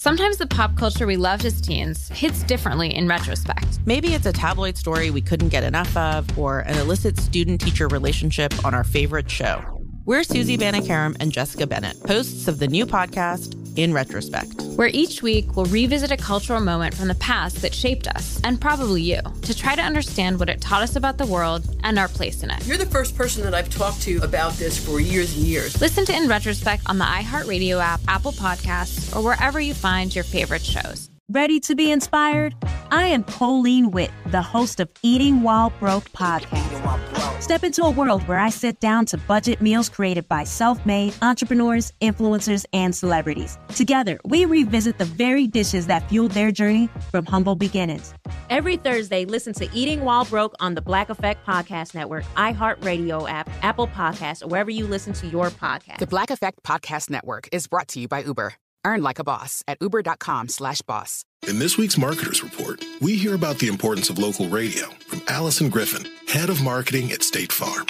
Sometimes the pop culture we loved as teens hits differently in retrospect. Maybe it's a tabloid story we couldn't get enough of, or an illicit student-teacher relationship on our favorite show. We're Susie Banikarim and Jessica Bennett, hosts of the new podcast, In Retrospect, where each week we'll revisit a cultural moment from the past that shaped us, and probably you, to try to understand what it taught us about the world and our place in it. You're the first person that I've talked to about this for years and years. Listen to In Retrospect on the iHeartRadio app, Apple Podcasts, or wherever you find your favorite shows. Ready to be inspired? I am Colleen Witt, the host of Eating While Broke podcast. Step into a world where I sit down to budget meals created by self-made entrepreneurs, influencers, and celebrities. Together, we revisit the very dishes that fueled their journey from humble beginnings. Every Thursday, listen to Eating While Broke on the Black Effect Podcast Network, iHeartRadio app, Apple Podcasts, or wherever you listen to your podcast. The Black Effect Podcast Network is brought to you by Uber. Earn like a boss at uber.com/boss. In this week's Marketers Report, we hear about the importance of local radio from Allison Griffin, head of marketing at State Farm.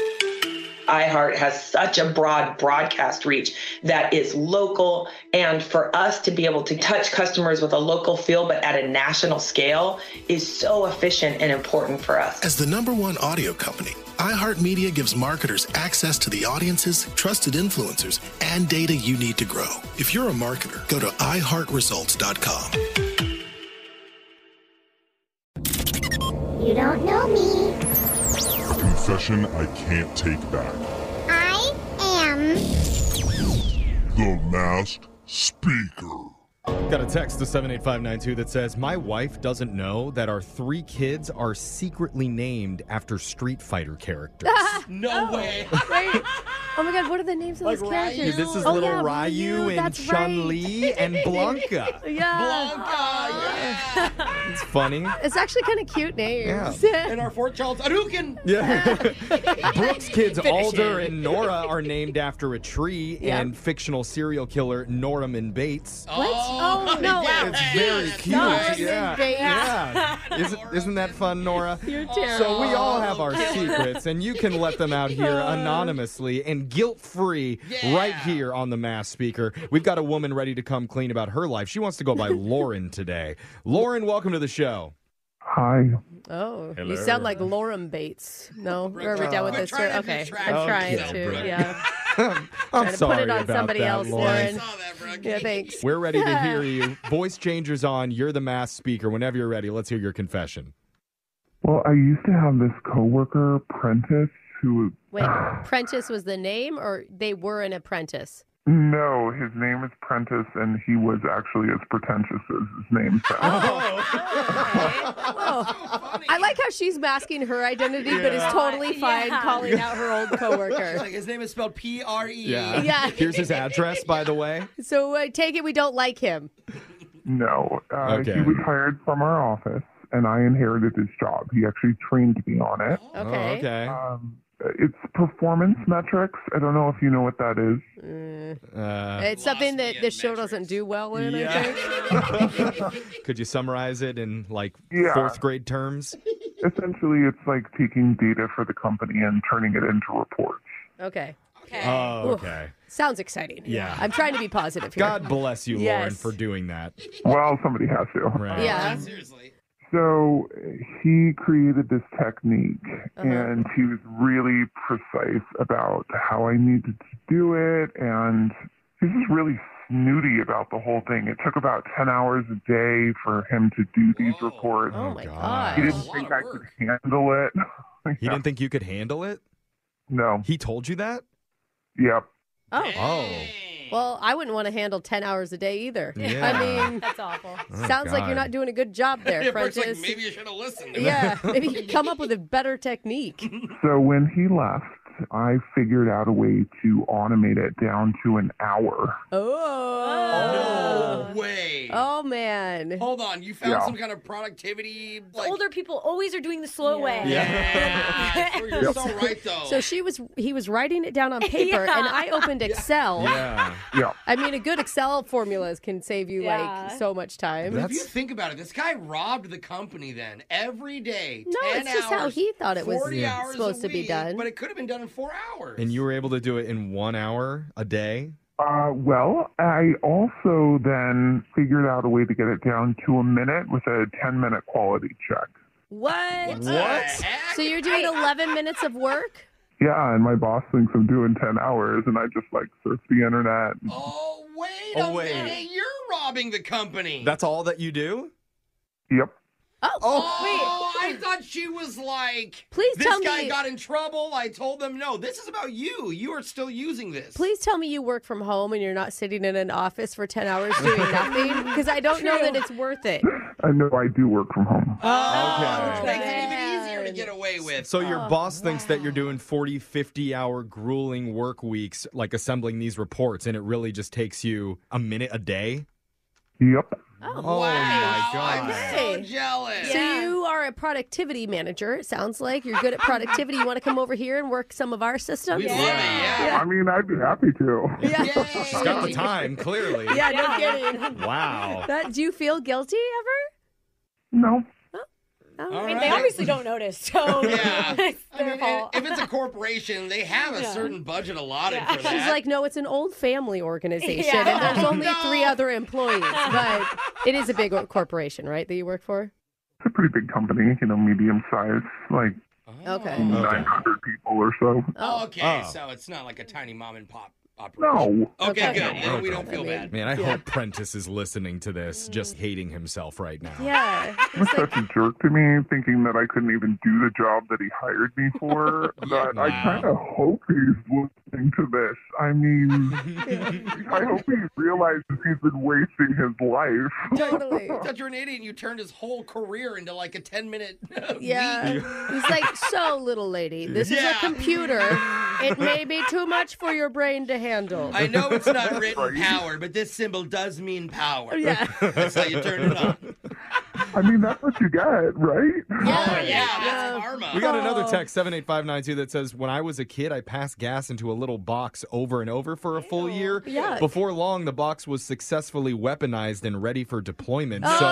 iHeart has such a broad broadcast reach that is local, and for us to be able to touch customers with a local feel but at a national scale is so efficient and important for us. As the #1 audio company, iHeartMedia gives marketers access to the audiences, trusted influencers, and data you need to grow. If you're a marketer, go to iHeartResults.com. You don't know me. A confession I can't take back. I am The Masked Speaker. Got a text to 78592 that says, my wife doesn't know that our 3 kids are secretly named after Street Fighter characters. No way. Wait. Oh my God, what are the names of those characters? This is little Ryu and Chun-Li and Blanca. Yeah. It's funny. It's actually kind of cute names. Yeah. And our 4th child's Hadouken. Yeah. Brooke's kids, Alder and Nora, are named after a tree, and fictional serial killer Norman Bates. What? Oh, no. It's very cute. Yeah. Isn't that fun, Nora? You're terrible. So we all have our secrets, and you can let them out here anonymously and guilt-free right here on the Masked Speaker. We've got a woman ready to come clean about her life. She wants to go by Lauren today. Lauren, welcome to the show. Hi. Oh, Hello. You sound like Lauren Bates. No, we're done with this. Okay, I'm trying to. Yeah. I'm to sorry put it on about somebody that, else, Lauren. Yeah, thanks. We're ready to hear you. Voice changers on. You're the Masked Speaker. Whenever you're ready, let's hear your confession. Well, I used to have this coworker, Prentice, who... Wait, Prentice was the name, or they were an apprentice? No, his name is Prentice, and he was actually as pretentious as his name sounds. I like how she's masking her identity, but is totally fine calling out her old coworker. Like his name is spelled P-R-E. Yeah. Here's his address, by the way. So I take it we don't like him. No. Okay. He was hired from our office, and I inherited his job. He actually trained me on it. Okay. Okay. It's performance metrics. I don't know if you know what that is. It's something that this show doesn't do well in, I think. Could you summarize it in, like, Yeah. 4th grade terms? Essentially, it's like taking data for the company and turning it into reports. Okay. Oh, okay. Sounds exciting. Yeah. I'm trying to be positive here. God bless you, Yes. Lauren, for doing that. Well, somebody has to. Right. Yeah. Seriously. So he created this technique, and he was really precise about how I needed to do it, and he was just really snooty about the whole thing. It took about 10 hours a day for him to do these reports. Oh, my God. He didn't think I could handle it. He didn't think you could handle it? No. He told you that? Yep. Oh. Well, I wouldn't want to handle 10 hours a day either. Yeah. I mean, That's awful. sounds like you're not doing a good job there, Brooke's Prentice. like, maybe you should have listened. Yeah, maybe you come up with a better technique. So when he left, I figured out a way to automate it down to an hour. Oh. No way. Oh, man. Hold on. You found some kind of productivity. Like... Older people always are doing the slow way. Yeah. You're so right, though. So he was writing it down on paper, and I opened Excel. Yeah. I mean, a good Excel formulas can save you like so much time. If you think about it, this guy robbed the company then every day. No, 10 it's just how hours, he thought it was 40 hours supposed a to be week, done. But it could have been done in 4 hours. And you were able to do it in 1 hour a day? Well, I also then figured out a way to get it down to a minute with a 10-minute quality check. What? What? So you're doing 11 minutes of work? Yeah, and my boss thinks I'm doing 10 hours, and I just surf the internet. Oh, wait a minute. You're robbing the company. That's all that you do? Yep. Oh, wait. I thought she was like, Please tell this guy me. got in trouble. I told them, no, this is about you. You are still using this. Please tell me you work from home and you're not sitting in an office for 10 hours doing nothing, because I don't know that it's worth it. I know I do work from home. Oh, which makes it even easier to get away with. So your boss thinks that you're doing 40, 50-hour grueling work weeks, like assembling these reports, and it really just takes you a minute a day? Yep. Oh, wow. My God. I'm so jealous. So you are a productivity manager, it sounds like. You're good at productivity. You want to come over here and work some of our systems? We love it, yeah. I mean, I'd be happy to. Yeah. She's got the time, clearly. Yeah, no kidding. Wow. Do you feel guilty ever? No. Oh, They obviously don't notice, so Yeah. it's their fault. If it's a corporation, they have a certain budget allotted for that. She's like, no, it's an old family organization, Yeah. and there's only 3 other employees. But it is a big corporation, right, that you work for? It's a pretty big company, medium size, Okay. 900 people or so. Okay, so it's not like a tiny mom and pop operation. No. Okay, good. Then we don't feel bad. Man, I hope Prentice is listening to this, just hating himself right now. Yeah. He's such a jerk to me, thinking that I couldn't even do the job that he hired me for. But I kind of hope he's listening to this. I mean, I hope he realizes he's been wasting his life. Totally. I thought you were an idiot and you turned his whole career into like a 10-minute Yeah. meet. He's like, so, little lady, this is a computer. It may be too much for your brain to handle. I know it's not written power, but this symbol does mean power. Yeah. That's how you turn it on. I mean, that's what you get, right? Yeah, that's karma. We got another text, 78592, that says, when I was a kid, I passed gas into a little box over and over for a full year. Yuck. Before long, the box was successfully weaponized and ready for deployment. So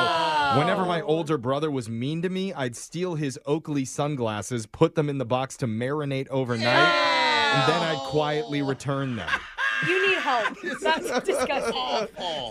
whenever my older brother was mean to me, I'd steal his Oakley sunglasses, put them in the box to marinate overnight, and then I'd quietly return them. You need help. That's disgusting.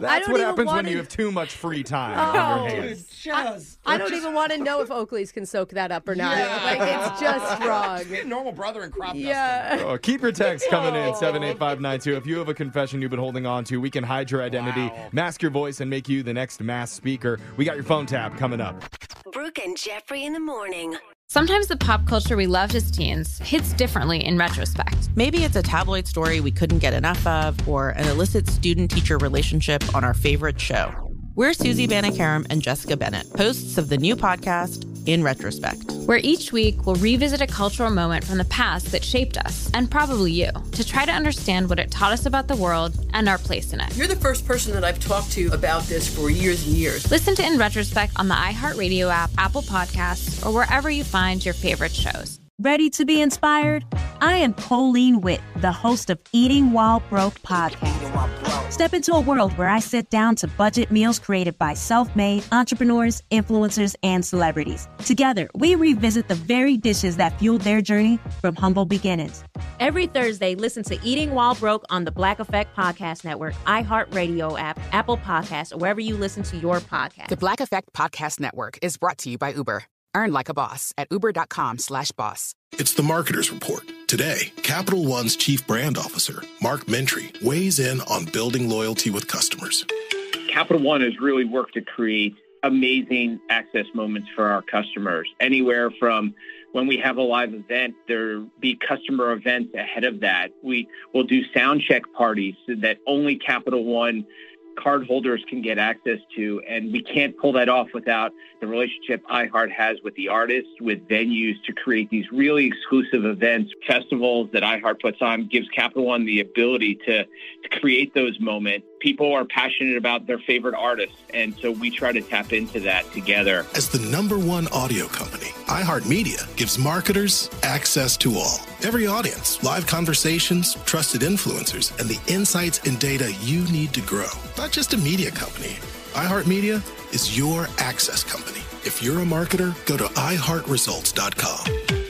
That's what happens when you have too much free time on your hands. I don't even want to know if Oakleys can soak that up or not. It's just wrong. Get a normal brother and crop Yeah. Keep your text coming in, 78592. If you have a confession you've been holding on to, we can hide your identity, mask your voice, and make you the next masked speaker. We got your phone tap coming up. Brooke and Jeffrey in the morning. Sometimes the pop culture we loved as teens hits differently in retrospect. Maybe it's a tabloid story we couldn't get enough of, or an illicit student-teacher relationship on our favorite show. We're Susie Banikarim and Jessica Bennett, hosts of the new podcast, In Retrospect, where each week we'll revisit a cultural moment from the past that shaped us, and probably you, to try to understand what it taught us about the world and our place in it. You're the first person that I've talked to about this for years and years. Listen to In Retrospect on the iHeartRadio app, Apple Podcasts, or wherever you find your favorite shows. Ready to be inspired? I am Colleen Witt, the host of Eating While Broke podcast. Step into a world where I sit down to budget meals created by self-made entrepreneurs, influencers, and celebrities. Together, we revisit the very dishes that fueled their journey from humble beginnings. Every Thursday, listen to Eating While Broke on the Black Effect Podcast Network, iHeartRadio app, Apple Podcasts, or wherever you listen to your podcast. The Black Effect Podcast Network is brought to you by Uber. Earn like a boss at uber.com/boss. It's the Marketer's Report. Today, Capital One's Chief Brand Officer, Mark Mentry, weighs in on building loyalty with customers. Capital One has really worked to create amazing access moments for our customers. Anywhere from when we have a live event, there be customer events ahead of that. We will do sound check parties so that only Capital One cardholders can get access to, and we can't pull that off without the relationship iHeart has with the artists, with venues to create these really exclusive events, festivals that iHeart puts on, gives Capital One the ability to create those moments. People are passionate about their favorite artists, and so we try to tap into that together. As the #1 audio company, iHeartMedia gives marketers access to all. Every audience, live conversations, trusted influencers, and the insights and data you need to grow. Not just a media company. iHeartMedia is your access company. If you're a marketer, go to iHeartResults.com.